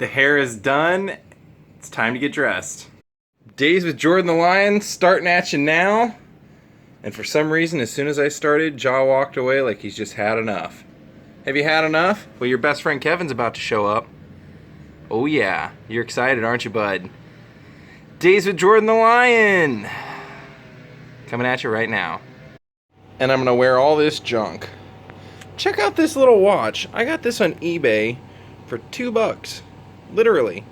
The hair is done. It's time to get dressed. Days with Jordan the Lion starting at you now. And for some reason, as soon as I started, Jaw walked away like he's just had enough. Have you had enough? Well, your best friend Kevin's about to show up. Oh yeah, you're excited, aren't you, bud? Days with Jordan the Lion. Coming at you right now. And I'm gonna wear all this junk. Check out this little watch. I got this on eBay for $2. Literally.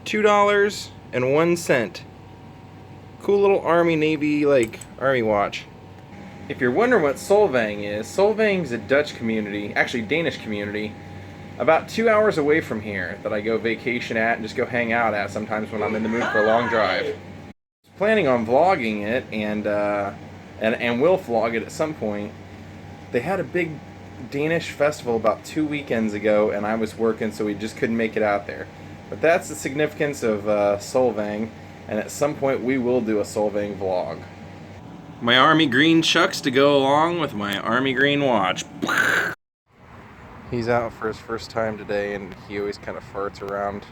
$2.01. Cool little Army Navy, Army watch. If you're wondering what Solvang is, Solvang's a Dutch community, actually Danish community, about 2 hours away from here that I go vacation at and just go hang out at sometimes when I'm in the mood for a long drive. Planning on vlogging it and will vlog it at some point. They had a big Danish festival about 2 weekends ago and I was working, so we just couldn't make it out there. But that's the significance of Solvang, and at some point we will do a Solvang vlog. My army green chucks to go along with my army green watch. He's out for his first time today and he always kind of farts around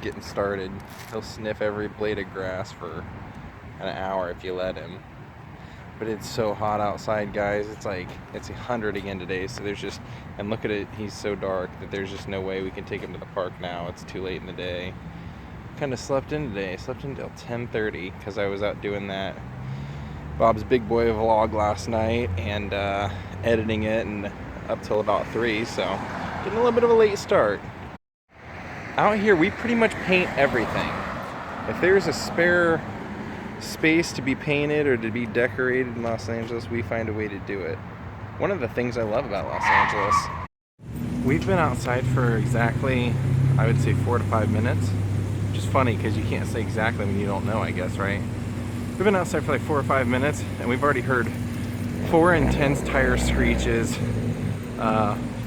getting started. He'll sniff every blade of grass for an hour if you let him. But it's so hot outside, guys. It's 100 again today, so there's just, and look at it, he's so dark that there's just no way we can take him to the park now. It's too late in the day. Kind of slept in today. Slept until 10:30 because I was out doing that Bob's Big Boy vlog last night and editing it, and up till about 3, so getting a little bit of a late start. Out here we pretty much paint everything. If there's a spare space to be painted or to be decorated in Los Angeles, we find a way to do it. One of the things I love about Los Angeles. We've been outside for exactly, I would say 4 to 5 minutes, which is funny because you can't say exactly when you don't know, I guess, right? We've been outside for 4 or 5 minutes and we've already heard 4 intense tire screeches,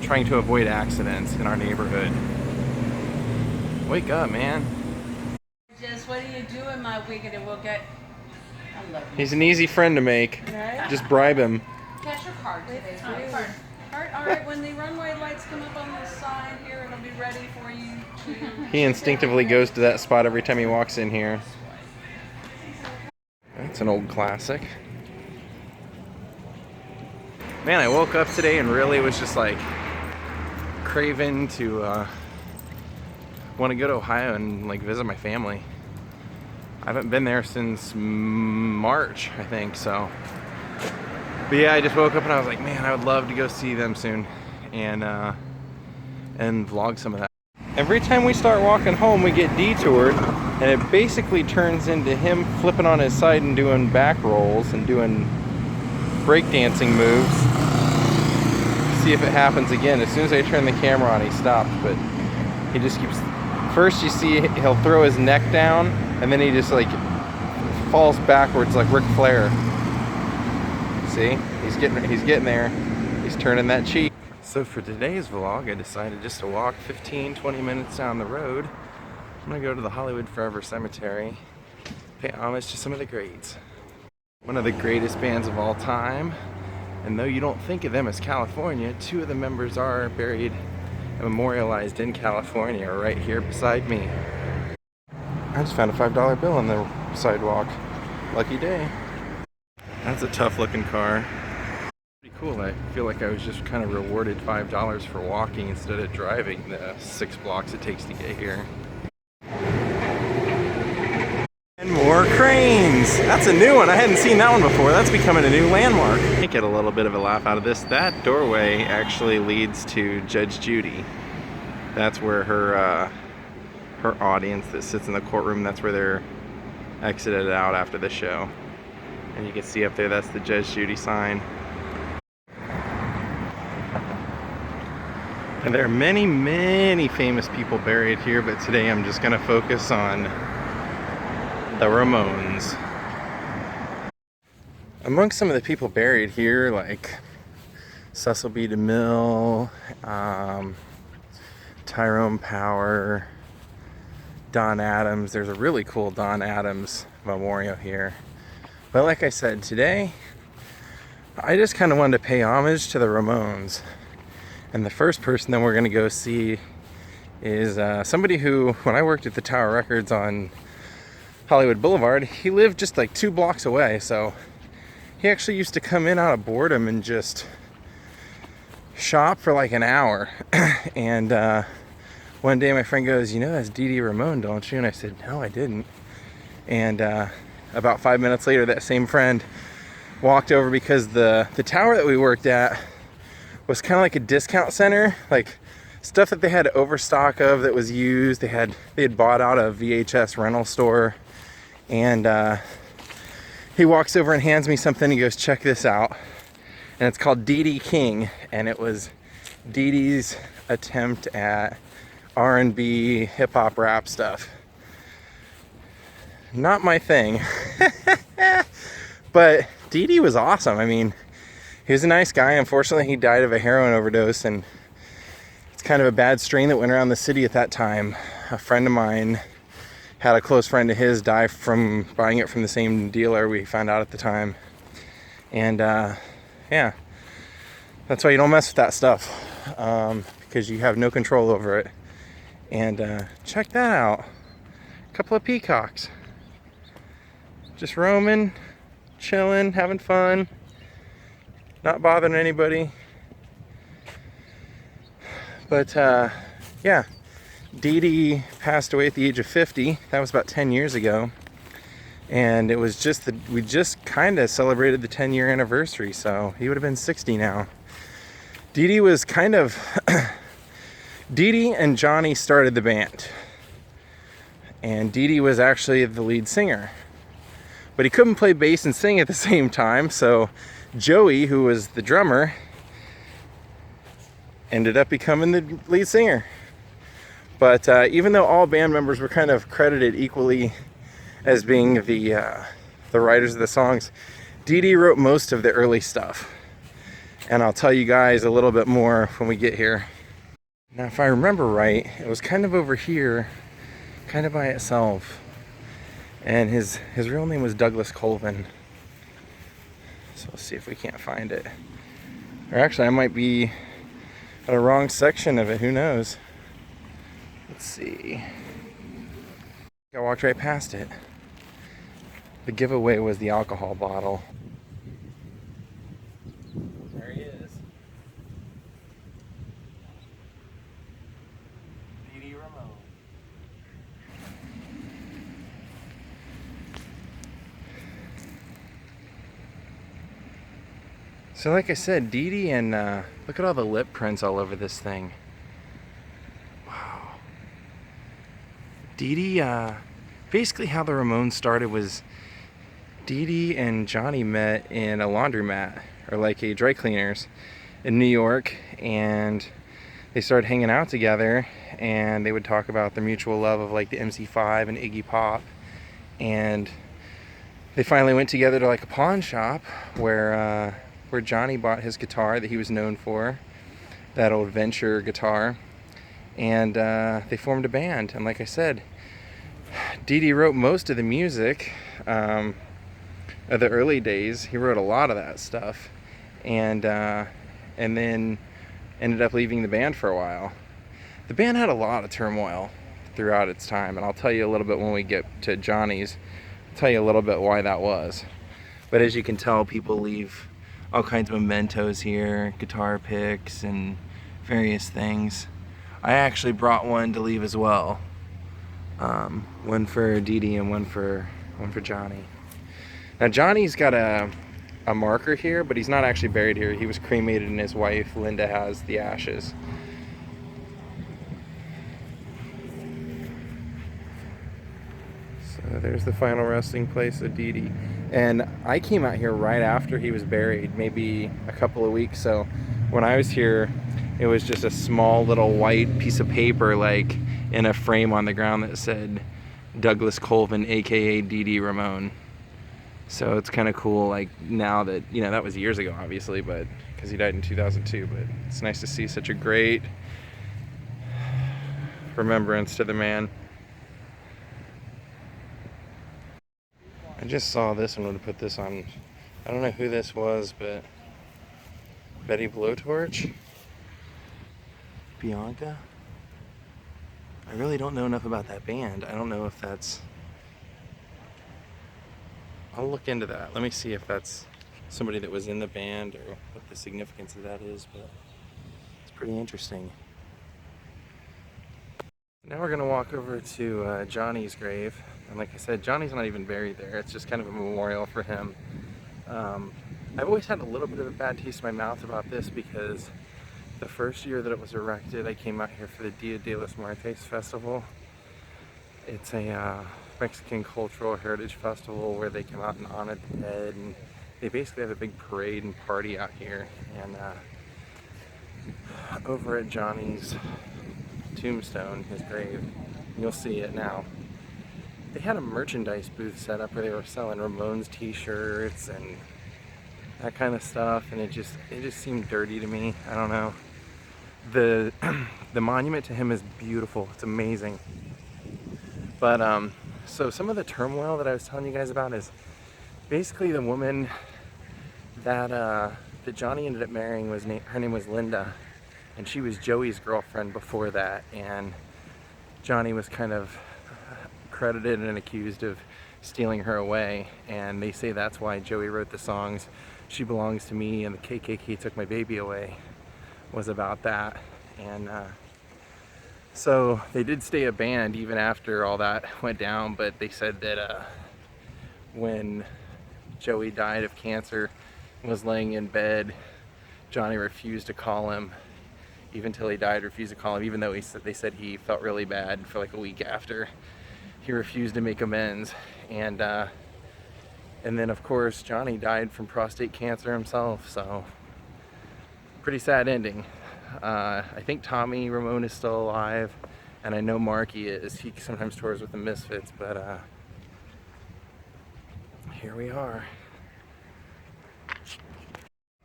trying to avoid accidents in our neighborhood. Wake up, man. Just what are you doing, my wicked, and we'll get. I love you. He's an easy friend to make. Right? Just bribe him. Cash your card today. All right, when the runway lights come up on the side here, it'll be ready for you to. He instinctively goes to that spot every time he walks in here. That's an old classic. Man, I woke up today and really was just craving to want to go to Ohio and visit my family. I haven't been there since March, I think, so. But yeah, I just woke up and I was like, man, I would love to go see them soon and vlog some of that. Every time we start walking home, we get detoured, and it basically turns into him flipping on his side and doing back rolls and doing breakdancing moves. See if it happens again. As soon as I turn the camera on, he stopped, but he just keeps. First, you see he'll throw his neck down, and then he just falls backwards like Ric Flair. See, he's getting there. He's turning that cheek. So for today's vlog, I decided just to walk 15-20 minutes down the road. I'm gonna go to the Hollywood Forever Cemetery, pay homage to some of the greats. One of the greatest bands of all time, and though you don't think of them as California, 2 of the members are buried and memorialized in California right here beside me. I just found a $5 bill on the sidewalk. Lucky day. That's a tough looking car. Pretty cool. I feel like I was just kind of rewarded $5 for walking instead of driving the 6 blocks it takes to get here. And more cranes! That's a new one. I hadn't seen that one before. That's becoming a new landmark. I get a little bit of a laugh out of this. That doorway actually leads to Judge Judy. That's where her audience that sits in the courtroom, that's where they're exited out after the show. And you can see up there, that's the Judge Judy sign. And there are many, many famous people buried here, but today I'm just gonna focus on the Ramones. Among some of the people buried here, like Cecil B. DeMille, Tyrone Power, Don Adams. There's a really cool Don Adams memorial here. But like I said, today I just kind of wanted to pay homage to the Ramones. And the first person that we're going to go see is somebody who, when I worked at the Tower Records on Hollywood Boulevard, he lived just like 2 blocks away. So he actually used to come in out of boredom and just shop for like an hour. And one day my friend goes, "You know that's Dee Dee Ramone, don't you?" And I said, "No, I didn't." And about 5 minutes later, that same friend walked over, because the tower that we worked at was kind of like a discount center, like stuff that they had overstock of that was used. They had bought out a VHS rental store, and he walks over and hands me something. He goes, "Check this out," and it's called Dee Dee King, and it was Dee Dee's attempt at R&B, hip hop, rap stuff. Not my thing. But Dee Dee was awesome. I mean, he was a nice guy. Unfortunately, he died of a heroin overdose, and it's kind of a bad strain that went around the city at that time. A friend of mine had a close friend of his die from buying it from the same dealer, we found out at the time. And yeah, that's why you don't mess with that stuff, because you have no control over it. And check that out. A couple of peacocks. Just roaming, chilling, having fun, not bothering anybody. But yeah, Dee Dee passed away at the age of 50. That was about 10 years ago. And it was just we just kind of celebrated the 10-year anniversary, so he would have been 60 now. Dee Dee was kind of Dee Dee and Johnny started the band. And Dee Dee was actually the lead singer. But he couldn't play bass and sing at the same time, so Joey, who was the drummer, ended up becoming the lead singer. But even though all band members were kind of credited equally as being the writers of the songs, Dee Dee wrote most of the early stuff. And I'll tell you guys a little bit more when we get here. Now, if I remember right, it was kind of over here, kind of by itself. And his real name was Douglas Colvin. So let's see if we can't find it. Or actually, I might be at a wrong section of it, who knows? Let's see. I walked right past it. The giveaway was the alcohol bottle. There he is. Dee Dee Ramone. So like I said, Dee Dee, and look at all the lip prints all over this thing. Wow. Dee Dee, basically how the Ramones started was Dee Dee and Johnny met in a laundromat, or like a dry cleaners in New York, and they started hanging out together, and they would talk about their mutual love of like the MC5 and Iggy Pop. And they finally went together to like a pawn shop where Johnny bought his guitar that he was known for, that old Venture guitar, and they formed a band. And like I said, Dee Dee wrote most of the music of the early days. He wrote a lot of that stuff, and then ended up leaving the band for a while. The band had a lot of turmoil throughout its time, and I'll tell you a little bit when we get to Johnny's. I'll tell you a little bit why that was. But as you can tell, people leave all kinds of mementos here, guitar picks and various things. I actually brought one to leave as well. One for Dee Dee and one for Johnny. Now Johnny's got a marker here, but he's not actually buried here. He was cremated and his wife Linda has the ashes. So there's the final resting place of Dee Dee. And I came out here right after he was buried, maybe a couple of weeks. So when I was here, it was just a small little white piece of paper, like in a frame on the ground, that said Douglas Colvin, aka Dee Dee Ramone. So it's kind of cool, like now that, you know, that was years ago, obviously, but because he died in 2002. But it's nice to see such a great remembrance to the man. I just saw this and would have put this on. I don't know who this was, but Betty Blowtorch? Bianca? I really don't know enough about that band. I don't know if that's... I'll look into that. Let me see if that's somebody that was in the band or what the significance of that is, but it's pretty interesting. Now we're gonna walk over to Johnny's grave. And like I said, Johnny's not even buried there. It's just kind of a memorial for him. I've always had a little bit of a bad taste in my mouth about this because the first year that it was erected, I came out here for the Dia de los Muertos festival. It's a Mexican cultural heritage festival where they come out and honor the dead, and they basically have a big parade and party out here. And over at Johnny's tombstone, his grave, you'll see it now. They had a merchandise booth set up where they were selling Ramones t-shirts and that kind of stuff, and it just seemed dirty to me. I don't know. The monument to him is beautiful. It's amazing. But so some of the turmoil that I was telling you guys about is basically the woman that that Johnny ended up marrying her name was Linda, and she was Joey's girlfriend before that, and Johnny was kind of credited and accused of stealing her away, and they say that's why Joey wrote the songs "She Belongs to Me" and "The KKK Took My Baby Away" was about that. And so they did stay a band even after all that went down, but they said that when Joey died of cancer and was laying in bed, Johnny refused to call him. Even till he died, refused to call him, even though they said he felt really bad for like a week after. He refused to make amends. And then of course Johnny died from prostate cancer himself, so pretty sad ending. I think Tommy Ramone is still alive, and I know Marky is. He sometimes tours with the Misfits, but here we are.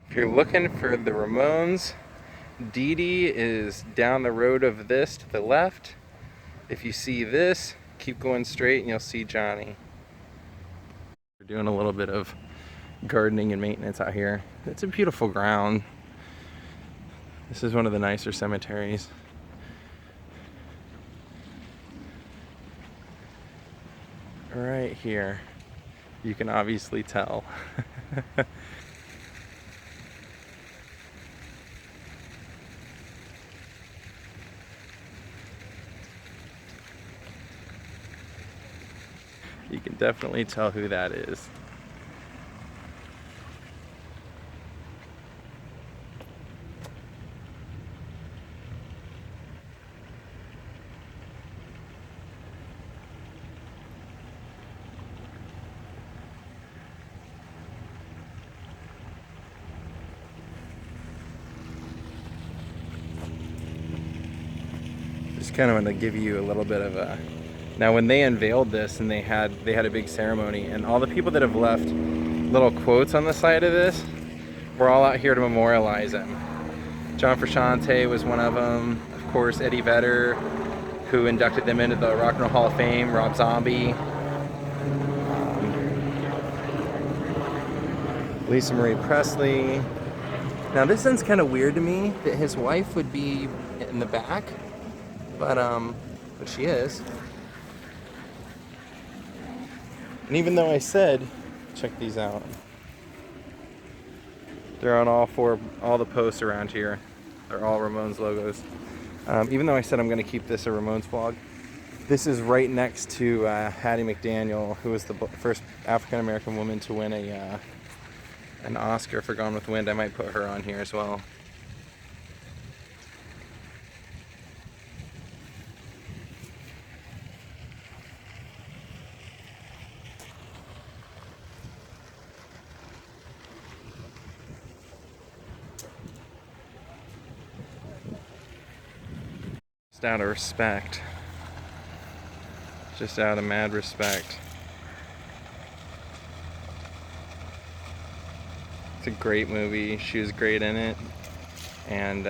If you're looking for the Ramones, Dee Dee is down the road of this to the left. If you see this, keep going straight and you'll see Johnny. We're doing a little bit of gardening and maintenance out here. It's a beautiful ground. This is one of the nicer cemeteries. Right here, you can obviously tell. You can definitely tell who that is. Just kind of want to give you a little bit of a... Now when they unveiled this and they had a big ceremony, and all the people that have left little quotes on the side of this, we're all out here to memorialize him. John Frusciante was one of them. Of course, Eddie Vedder, who inducted them into the Rock and Roll Hall of Fame. Rob Zombie. Lisa Marie Presley. Now this sounds kind of weird to me that his wife would be in the back, but she is. And even though I said, check these out. They're on all the posts around here. They're all Ramones logos. Even though I said I'm going to keep this a Ramones vlog, this is right next to Hattie McDaniel, who was the first African-American woman to win an Oscar for Gone with the Wind. I might put her on here as well. Just out of respect. Just out of mad respect. It's a great movie. She was great in it. And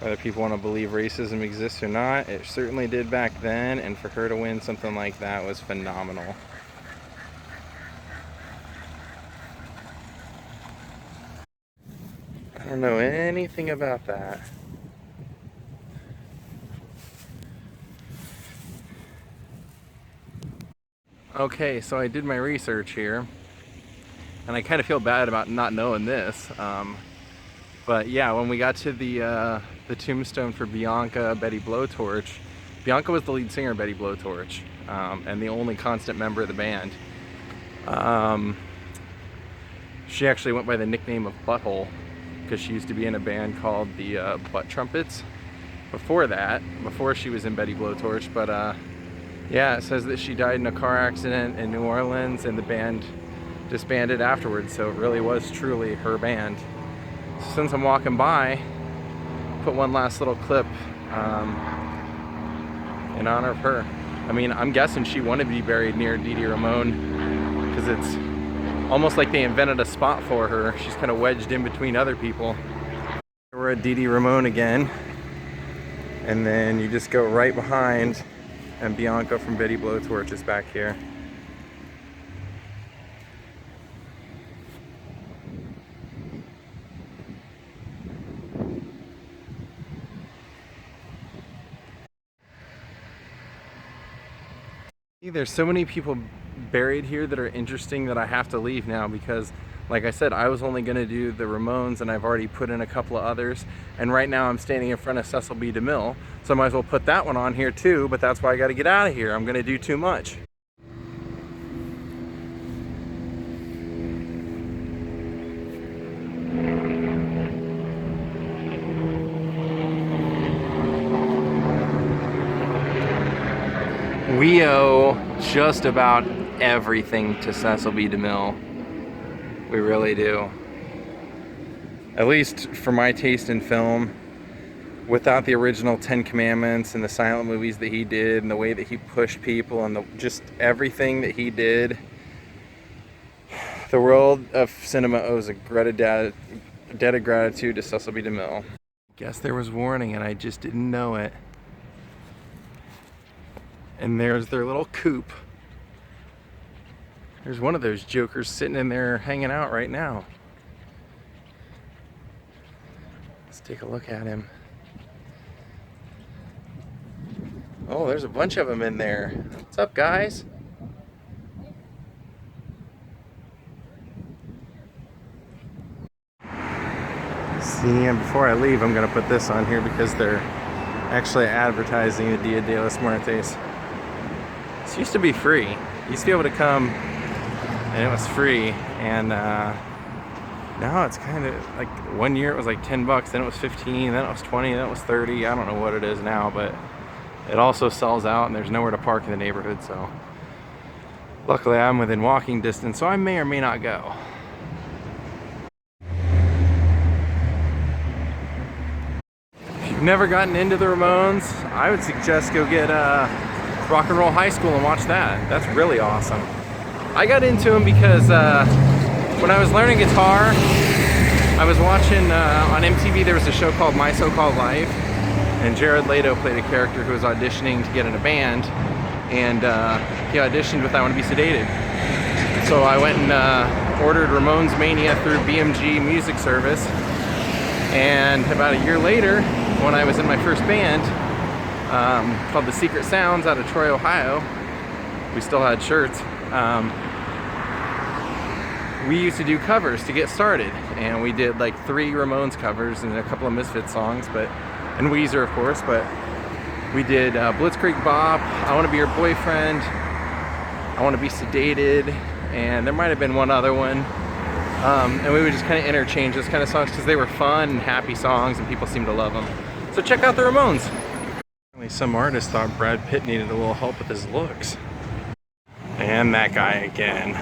whether people want to believe racism exists or not, it certainly did back then. And for her to win something like that was phenomenal. I don't know anything about that. Okay, so I did my research here, and I kind of feel bad about not knowing this. But yeah, when we got to the tombstone for Bianca Betty Blowtorch, Bianca was the lead singer of Betty Blowtorch, and the only constant member of the band. She actually went by the nickname of Butthole because she used to be in a band called the Butt Trumpets before that, before she was in Betty Blowtorch. But yeah, it says that she died in a car accident in New Orleans and the band disbanded afterwards, so it really was truly her band. So since I'm walking by, put one last little clip in honor of her. I mean, I'm guessing she wanted to be buried near Dee Dee Ramone because it's almost like they invented a spot for her. She's kind of wedged in between other people. We're at Dee Dee Ramone again, and then you just go right behind, and Bianca from Betty Blowtorch is back here. There's so many people buried here that are interesting that I have to leave now because, like I said, I was only going to do the Ramones and I've already put in a couple of others, and right now I'm standing in front of Cecil B. DeMille, so I might as well put that one on here too, but that's why I got to get out of here. I'm going to do too much. We owe just about everything to Cecil B. DeMille. We really do. At least for my taste in film. Without the original 10 Commandments and the silent movies that he did and the way that he pushed people and just everything that he did, the world of cinema owes a debt of gratitude to Cecil B. DeMille. Guess there was warning and I just didn't know it. And there's their little coop. There's one of those jokers sitting in there hanging out right now. Let's take a look at him. Oh, there's a bunch of them in there. What's up, guys? See, and before I leave, I'm gonna put this on here because they're actually advertising the Dia de los Muertos. This used to be free. You used to be able to come and it was free, and now it's kind of like, one year it was like 10 bucks, then it was 15, then it was 20, then it was 30. I don't know what it is now, but it also sells out and there's nowhere to park in the neighborhood, so luckily I'm within walking distance, so I may or may not go. If you've never gotten into the Ramones, I would suggest go get Rock and Roll High School and watch that. That's really awesome. I got into them because when I was learning guitar, I was watching on MTV, there was a show called My So-Called Life, and Jared Leto played a character who was auditioning to get in a band, and he auditioned with I Want to Be Sedated. So I went and ordered Ramones Mania through BMG Music Service, and about a year later, when I was in my first band, called The Secret Sounds out of Troy, Ohio, we still had shirts. We used to do covers to get started, and we did like 3 Ramones covers and a couple of Misfits songs, and Weezer, of course, but we did Blitzkrieg Bop, I Want to Be Your Boyfriend, I Want to Be Sedated, and there might have been one other one. And we would just kind of interchange those kind of songs because they were fun and happy songs and people seemed to love them. So check out the Ramones. Some artists thought Brad Pitt needed a little help with his looks. And that guy again.